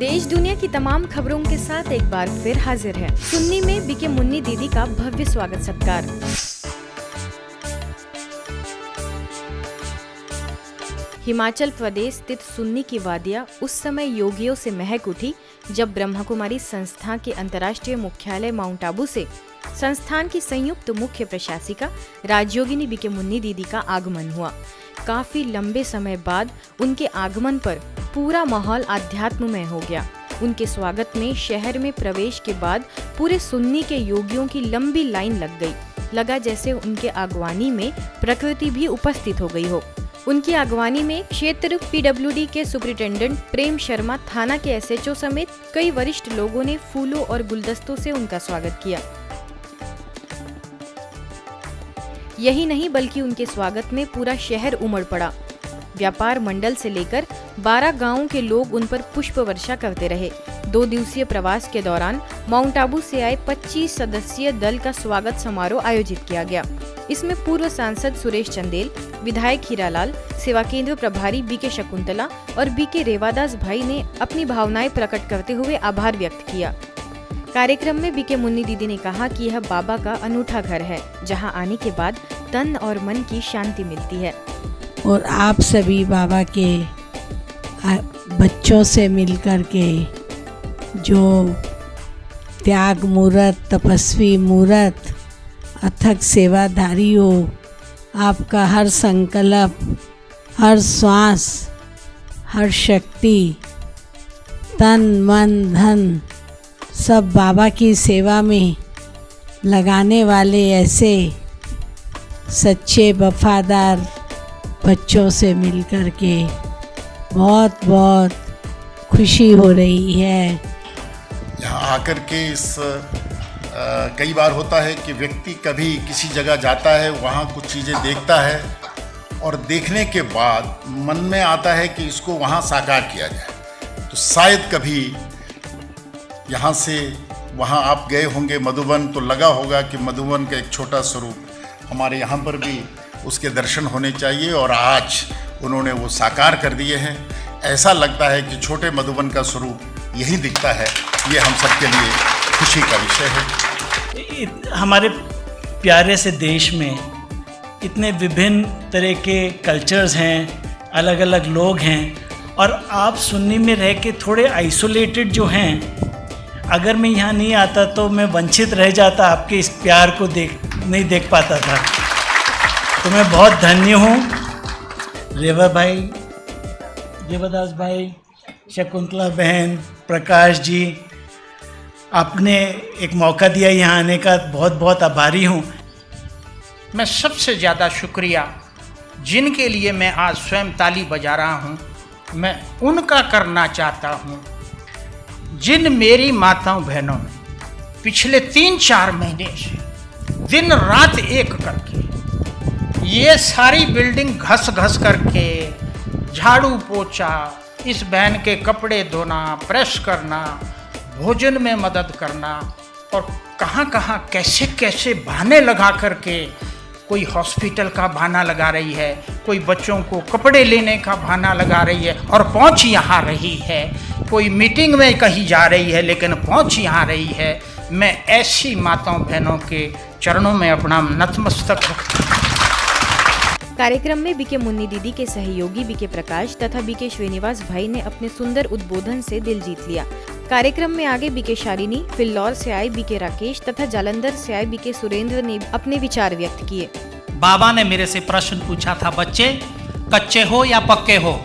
देश दुनिया की तमाम खबरों के साथ एक बार फिर हाजिर है सुन्नी में बीके मुन्नी दीदी का भव्य स्वागत सत्कार। हिमाचल प्रदेश स्थित सुन्नी की वादियाँ उस समय योगियों से महक उठी जब ब्रह्मा कुमारी संस्थान के अंतर्राष्ट्रीय मुख्यालय माउंट आबू से संस्थान की संयुक्त मुख्य प्रशासिका राजयोगिनी बीके मुन्नी दीदी का आगमन हुआ। काफी लंबे समय बाद उनके आगमन पर पूरा माहौल आध्यात्ममय हो गया। उनके स्वागत में शहर में प्रवेश के बाद पूरे सुन्नी के योगियों की लंबी लाइन लग गई। लगा जैसे उनके आगवानी में प्रकृति भी उपस्थित हो गई हो। उनकी आगवानी में क्षेत्र PWD के सुपरिटेंडेंट प्रेम शर्मा, थाना के SHO समेत कई वरिष्ठ लोगों ने फूलों और गुलदस्तों से उनका स्वागत किया। यही नहीं बल्कि उनके स्वागत में पूरा शहर उमड़ पड़ा। व्यापार मंडल से लेकर 12 गांवों के लोग उन पर पुष्प वर्षा करते रहे। 2 दिवसीय प्रवास के दौरान माउंट आबू से आए 25 सदस्यीय दल का स्वागत समारोह आयोजित किया गया। इसमें पूर्व सांसद सुरेश चंदेल, विधायक हीरालाल, सेवा केंद्र प्रभारी बीके शकुंतला और बीके रेवादास भाई ने अपनी भावनाएं प्रकट करते हुए आभार व्यक्त किया। कार्यक्रम में बीके मुन्नी दीदी ने कहा कि यह बाबा का अनूठा घर है, जहां आने के बाद तन और मन की शांति मिलती है। और आप सभी बाबा के बच्चों से मिलकर के जो त्याग मूर्त, तपस्वी मूर्त, अथक सेवाधारी हो, आपका हर संकल्प, हर श्वास, हर शक्ति, तन मन धन सब बाबा की सेवा में लगाने वाले ऐसे सच्चे वफादार बच्चों से मिलकर के बहुत बहुत खुशी हो रही है। यहाँ आकर के कई बार होता है कि व्यक्ति कभी किसी जगह जाता है, वहाँ कुछ चीज़ें देखता है और देखने के बाद मन में आता है कि इसको वहाँ साकार किया जाए। तो शायद कभी यहाँ से वहाँ आप गए होंगे मधुबन, तो लगा होगा कि मधुबन का एक छोटा स्वरूप हमारे यहाँ पर भी उसके दर्शन होने चाहिए और आज उन्होंने वो साकार कर दिए हैं। ऐसा लगता है कि छोटे मधुबन का स्वरूप यही दिखता है। ये हम सबके लिए खुशी का विषय है। हमारे प्यारे से देश में इतने विभिन्न तरह के कल्चर्स हैं, अलग अलग लोग हैं, और आप सुन्नी में रह के थोड़े आइसोलेटेड जो हैं, अगर मैं यहाँ नहीं आता तो मैं वंचित रह जाता, आपके इस प्यार को नहीं देख पाता था। तो मैं बहुत धन्य हूँ। रेवा भाई, रेवादास भाई, शकुंतला बहन, प्रकाश जी, आपने एक मौका दिया यहाँ आने का, बहुत बहुत आभारी हूँ। मैं सबसे ज़्यादा शुक्रिया जिनके लिए मैं आज स्वयं ताली बजा रहा हूँ, मैं उनका करना चाहता हूँ। जिन मेरी माताओं बहनों ने पिछले 3-4 महीने से दिन रात एक करके ये सारी बिल्डिंग घस घस करके झाड़ू पोछा, इस बहन के कपड़े धोना, प्रेस करना, भोजन में मदद करना, और कहाँ कहाँ कैसे कैसे बहाने लगा करके, कोई हॉस्पिटल का बहाना लगा रही है, कोई बच्चों को कपड़े लेने का बहाना लगा रही है और पहुँच यहाँ रही है, कोई मीटिंग में कहीं जा रही है लेकिन पहुँच यहाँ रही है। मैं ऐसी माताओं बहनों के चरणों में अपना नतमस्तक रखता हूँ। कार्यक्रम में बीके मुन्नी दीदी के सहयोगी बीके प्रकाश तथा बीके श्रीनिवास भाई ने अपने सुंदर उद्बोधन से दिल जीत लिया। कार्यक्रम में आगे बीके शालिनी, फिल्लौर से आए बीके राकेश तथा जालंधर से आए बीके सुरेंद्र ने अपने विचार व्यक्त किए। बाबा ने मेरे से प्रश्न पूछा था, बच्चे कच्चे हो या पक्के हो?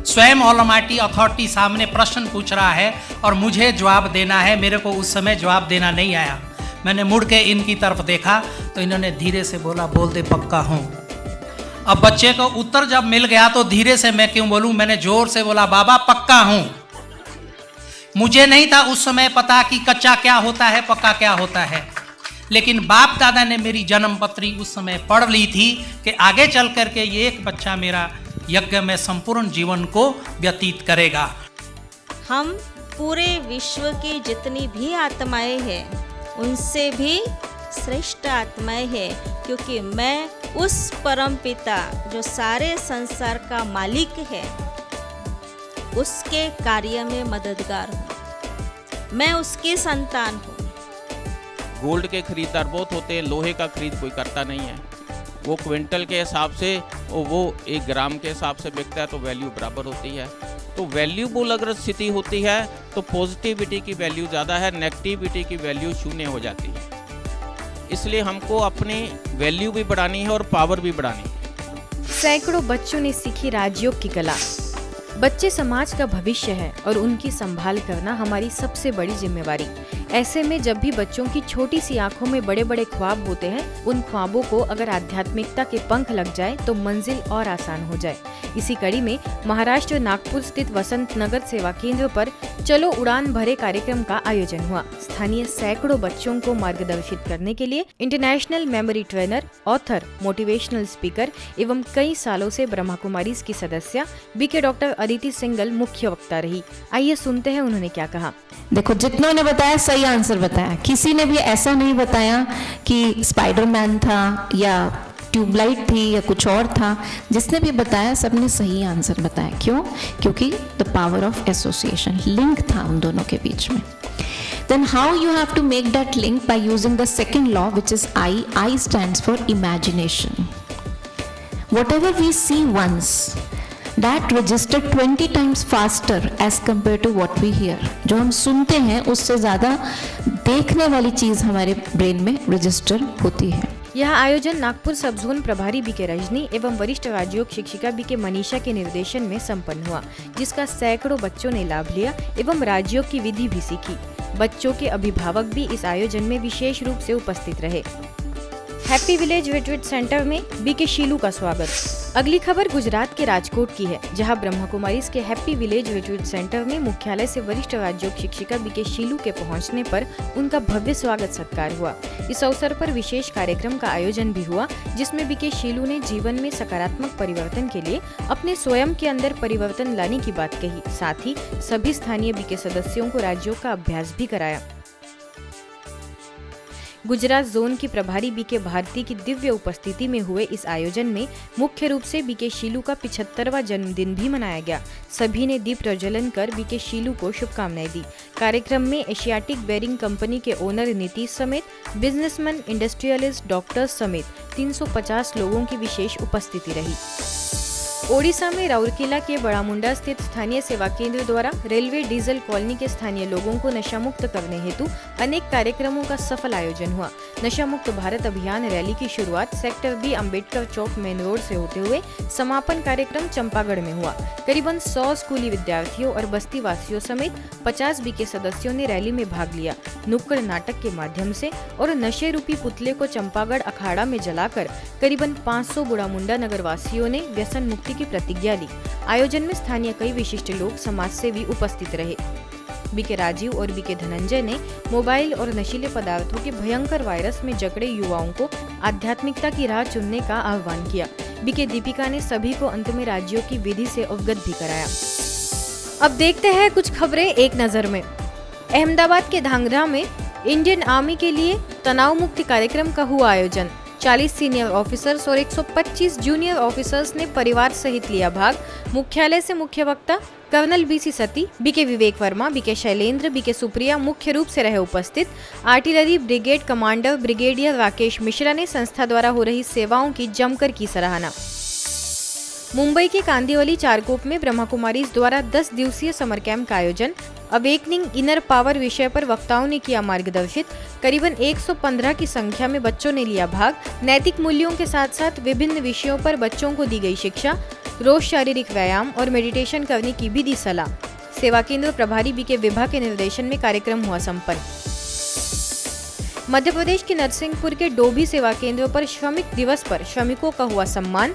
स्वयं ऑलमाइटी अथॉरिटी सामने प्रश्न पूछ रहा है और मुझे जवाब देना है। मेरे को उस समय जवाब देना नहीं आया। मैंने मुड़ के इनकी तरफ देखा तो इन्होंने धीरे से बोला, बोल दे पक्का हूँ। अब बच्चे को उत्तर जब मिल गया तो धीरे से मैं क्यों बोलूँ, मैंने जोर से बोला, बाबा पक्का हूँ। मुझे नहीं था उस समय पता कि कच्चा क्या होता है, पक्का क्या होता है, लेकिन बाप दादा ने मेरी जन्म पत्री उस समय पढ़ ली थी कि आगे चल करके ये एक बच्चा मेरा यज्ञ में संपूर्ण जीवन को व्यतीत करेगा। हम पूरे विश्व की जितनी भी आत्माएं हैं उनसे भी श्रेष्ठ आत्माएं हैं, क्योंकि मैं उस परम पिता जो सारे संसार का मालिक है उसके कार्य में मददगार हूँ। मैं उसकी संतान हूँ। गोल्ड के खरीदार बहुत होते हैं, लोहे का खरीद कोई करता नहीं है। वो क्विंटल के हिसाब से और वो 1 ग्राम के हिसाब से बिकता है, तो वैल्यू बराबर होती है। तो वैल्यूबल अगर स्थिति होती है तो पॉजिटिविटी की वैल्यू ज़्यादा है, नेगेटिविटी की वैल्यू शून्य हो जाती है। इसलिए हमको अपनी वैल्यू भी बढ़ानी है और पावर भी बढ़ानी है। सैकड़ों बच्चों ने सीखी राजयोग की कला। बच्चे समाज का भविष्य है और उनकी संभाल करना हमारी सबसे बड़ी जिम्मेवारी। ऐसे में जब भी बच्चों की छोटी सी आंखों में बड़े बड़े ख्वाब होते हैं, उन ख्वाबों को अगर आध्यात्मिकता के पंख लग जाए तो मंजिल और आसान हो जाए। इसी कड़ी में महाराष्ट्र नागपुर स्थित वसंत नगर सेवा केंद्र पर चलो उड़ान भरे कार्यक्रम का आयोजन हुआ। स्थानीय सैकड़ों बच्चों को मार्गदर्शित करने के लिए international memory trainer, author, motivational speaker एवं कई सालों से ब्रह्मा कुमारीज की सदस्य बीके डॉक्टर अदिति सिंगल मुख्य वक्ता रही। आइए सुनते हैं उन्होंने क्या कहा। देखो, जितनों ने बताया सही आंसर बताया, किसी ने भी ऐसा नहीं बताया कि स्पाइडरमैन था या ट्यूबलाइट थी या कुछ और था। जिसने भी बताया सबने सही आंसर बताया। क्यों? क्योंकि the power of association, link था उन दोनों के बीच में। Then how you have to make that link by using the second law, which is I. I stands for imagination. Whatever we see once, that register 20 times faster as compared to what we hear. जो हम सुनते हैं उससे ज़्यादा देखने वाली चीज़ हमारे brain में रजिस्टर होती है। यह आयोजन नागपुर सब जोन प्रभारी बीके रजनी एवं वरिष्ठ राजयोग शिक्षिका बीके मनीषा के निर्देशन में संपन्न हुआ, जिसका सैकड़ों बच्चों ने लाभ लिया एवं राजयोग की विधि भी सीखी। बच्चों के अभिभावक भी इस आयोजन में विशेष रूप से उपस्थित रहे। हैप्पी विलेज रिट्रीट सेंटर में बीके शीलू का स्वागत। अगली खबर गुजरात के राजकोट की है, जहां ब्रह्मा कुमारीज के हैप्पी विलेज रिट्रीट सेंटर में मुख्यालय से वरिष्ठ राजयोग शिक्षिका बीके शीलू के पहुंचने पर उनका भव्य स्वागत सत्कार हुआ। इस अवसर पर विशेष कार्यक्रम का आयोजन भी हुआ, जिसमें बीके शीलू ने जीवन में सकारात्मक परिवर्तन के लिए अपने स्वयं के अंदर परिवर्तन लाने की बात कही। साथ ही सभी स्थानीय बीके सदस्यों को राजयोग का अभ्यास भी कराया। गुजरात जोन की प्रभारी बीके भारती की दिव्य उपस्थिति में हुए इस आयोजन में मुख्य रूप से बीके शीलू का 75वां जन्मदिन भी मनाया गया। सभी ने दीप प्रज्वलन कर बीके शीलू को शुभकामनाएं दी। कार्यक्रम में एशियाटिक बेरिंग कंपनी के ओनर नीतीश समेत बिजनेसमैन, इंडस्ट्रियलिस्ट, डॉक्टर्स समेत 350 लोगों की विशेष उपस्थिति रही। ओडिशा में राउरकेला के बड़ा मुंडा स्थित स्थानीय सेवा केंद्र द्वारा रेलवे डीजल कॉलोनी के स्थानीय लोगों को नशा मुक्त करने हेतु अनेक कार्यक्रमों का सफल आयोजन हुआ। नशा मुक्त भारत अभियान रैली की शुरुआत सेक्टर बी अम्बेडकर चौक मेन रोड से होते हुए समापन कार्यक्रम चंपागढ़ में हुआ। करीबन 100 स्कूली विद्यार्थियों और बस्ती वासियों समेत 50 बीके सदस्यों ने रैली में भाग लिया। नुक्कड़ नाटक के माध्यम से और नशे रूपी पुतले को चंपागढ़ अखाड़ा में जलाकर करीबन 500 बुढ़ा मुंडा नगर वासियों ने व्यसन मुक्ति की प्रतिज्ञा ली। आयोजन में स्थानीय कई विशिष्ट लोग, समाज सेवी उपस्थित रहे। बीके राजीव और बीके धनंजय ने मोबाइल और नशीले पदार्थों के भयंकर वायरस में जकड़े युवाओं को आध्यात्मिकता की राह चुनने का आह्वान किया। बीके दीपिका ने सभी को अंत में राज्यों की विधि से अवगत भी कराया। अब देखते हैं कुछ खबरें एक नजर में। अहमदाबाद के धांगध्रा में इंडियन आर्मी के लिए तनाव मुक्ति कार्यक्रम का हुआ आयोजन। 40 सीनियर ऑफिसर्स और 125 जूनियर ऑफिसर्स ने परिवार सहित लिया भाग। मुख्यालय से मुख्य वक्ता कर्नल बीसी सती, बीके विवेक वर्मा, बीके शैलेंद्र, बीके सुप्रिया मुख्य रूप से रहे उपस्थित। Artillery brigade commander brigadier Rakesh Mishra ने संस्था द्वारा हो रही सेवाओं की जमकर की सराहना। मुंबई के कांदिवली चारकोप में ब्रह्मा कुमारीज द्वारा 10 दिवसीय समर कैंप का आयोजन। अवेकनिंग इनर पावर विषय पर वक्ताओं ने किया मार्गदर्शित। करीबन 115 की संख्या में बच्चों ने लिया भाग। नैतिक मूल्यों के साथ साथ विभिन्न विषयों पर बच्चों को दी गई शिक्षा। रोज शारीरिक व्यायाम और मेडिटेशन करने की भी दी सलाह। सेवा केंद्र प्रभारी बीके विभा के निर्देशन में कार्यक्रम हुआ संपन्न। मध्य प्रदेश के नरसिंहपुर के डोभी सेवा केंद्र पर श्रमिक दिवस पर श्रमिकों का हुआ सम्मान।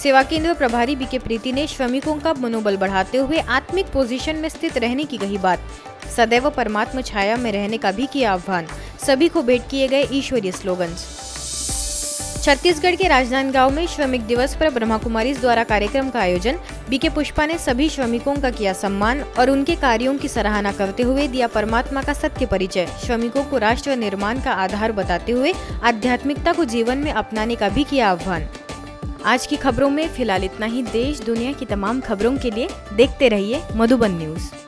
सेवा केंद्र प्रभारी बीके प्रीति ने श्रमिकों का मनोबल बढ़ाते हुए आत्मिक पोजीशन में स्थित रहने की कही बात। सदैव परमात्मा छाया में रहने का भी किया आह्वान। सभी को भेंट किए गए ईश्वरीय स्लोगन्स। छत्तीसगढ़ के राजनांदगांव में श्रमिक दिवस पर ब्रह्मा कुमारीज द्वारा कार्यक्रम का आयोजन। बीके पुष्पा ने सभी श्रमिकों का किया सम्मान और उनके कार्यों की सराहना करते हुए दिया परमात्मा का सत्य परिचय। श्रमिकों को राष्ट्र निर्माण का आधार बताते हुए आध्यात्मिकता को जीवन में अपनाने का भी किया आह्वान। आज की खबरों में फिलहाल इतना ही। देश दुनिया की तमाम खबरों के लिए देखते रहिए मधुबन न्यूज़।